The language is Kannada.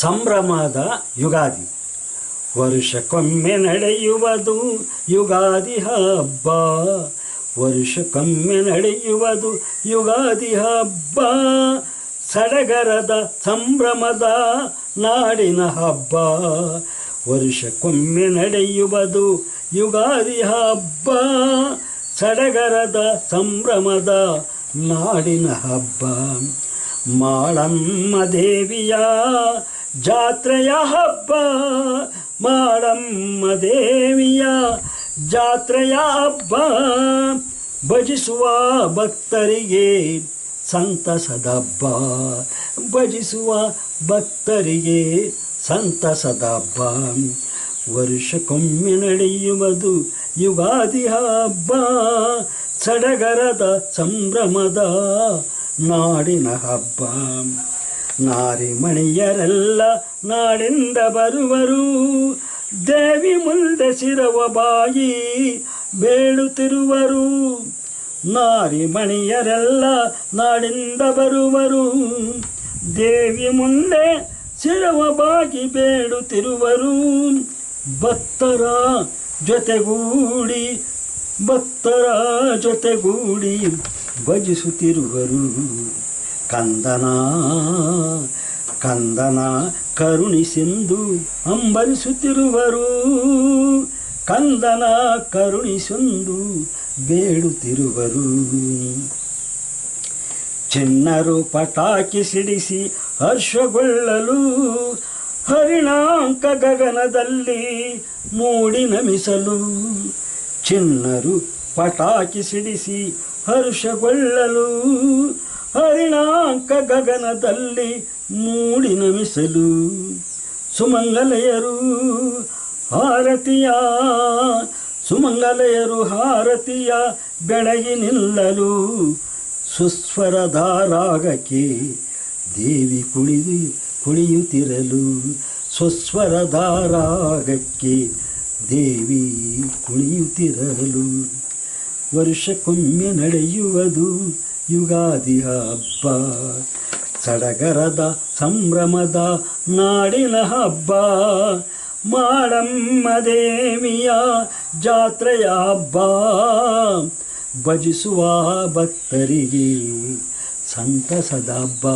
ಸಂಭ್ರಮದ ಯುಗಾದಿ. ವರ್ಷಕ್ಕೊಮ್ಮೆ ನಡೆಯುವುದು ಯುಗಾದಿ ಹಬ್ಬ. ವರ್ಷಕ್ಕೊಮ್ಮೆ ನಡೆಯುವುದು ಯುಗಾದಿ ಹಬ್ಬ. ಸಡಗರದ ಸಂಭ್ರಮದ ನಾಡಿನ ಹಬ್ಬ. ವರ್ಷಕ್ಕೊಮ್ಮೆ ನಡೆಯುವುದು ಯುಗಾದಿ ಹಬ್ಬ. ಸಡಗರದ ಸಂಭ್ರಮದ ನಾಡಿನ ಹಬ್ಬ. ಮಾಳಮ್ಮ ದೇವಿಯ ಜಾತ್ರೆಯ ಹಬ್ಬ. ಮಾಳಮ್ಮ ದೇವಿಯ ಜಾತ್ರೆಯ ಹಬ್ಬ. ಭಜಿಸುವ ಭಕ್ತರಿಗೆ ಸಂತಸದ ಹಬ್ಬ. ಭಜಿಸುವ ಭಕ್ತರಿಗೆ ಸಂತಸದ ಹಬ್ಬ. ವರ್ಷಕ್ಕೊಮ್ಮೆ ನಡೆಯುವುದು ಯುಗಾದಿ ಹಬ್ಬ. ಸಡಗರದ ಸಂಭ್ರಮದ ನಾಡಿನ ಹಬ್ಬ. ನಾರಿಮಣಿಯರೆಲ್ಲ ನಾಡಿಂದ ಬರುವರು. ದೇವಿ ಮುಂದೆ ಶಿರವ ಬಾಗಿ ಬೇಡುತ್ತಿರುವರು. ನಾರಿಮಣಿಯರೆಲ್ಲ ನಾಡಿಂದ ಬರುವರು. ದೇವಿ ಮುಂದೆ ಶಿರವ ಬಾಗಿ ಬೇಡುತ್ತಿರುವರು. ಭಕ್ತರ ಜೊತೆಗೂಡಿ ಭಜಿಸುತ್ತಿರುವರು. ಕಂದನ ಕರುಣಿಸೆಂದು ಅಂಬರಿಸುತ್ತಿರುವರು. ಕಂದನ ಕರುಣಿಸೆಂದು ಬೇಡುತ್ತಿರುವರು. ಚಿಣ್ಣರು ಪಟಾಕಿ ಸಿಡಿಸಿ ಹರ್ಷಗೊಳ್ಳಲು. ಹರಿಣಾಂಕ ಗಗನದಲ್ಲಿ ಮೂಡಿ ನಮಿಸಲು. ಚಿಣ್ಣರು ಪಟಾಕಿ ಸಿಡಿಸಿ ಹರ್ಷಗೊಳ್ಳಲು. ಹರಿಣಾಂಕ ಗಗನದಲ್ಲಿ ಮೂಡಿ ನಮಿಸಲು. ಸುಮಂಗಲೆಯರು ಹಾರತಿಯ ಬೆಳಗಿ ನಿಲ್ಲಲು. ಸುಸ್ವರದ ರಾಗಕ್ಕೆ ದೇವಿ ಕುಣಿಯುತ್ತಿರಲು. ಸುಸ್ವರದ ರಾಗಕ್ಕೆ ದೇವಿ ಕುಣಿಯುತ್ತಿರಲು. ವರ್ಷಕ್ಕೊಮ್ಮೆ ನಡೆಯುವುದು ಯುಗಾದಿ ಹಬ್ಬ. ಸಡಗರದ ಸಂಭ್ರಮದ ನಾಡಿನ ಹಬ್ಬ. ಮಾಳಮ್ಮ ದೇವಿಯ ಜಾತ್ರೆಯ ಹಬ್ಬ. ಭಜಿಸುವ ಭಕ್ತರಿಗೆ ಸಂತಸದ ಹಬ್ಬ.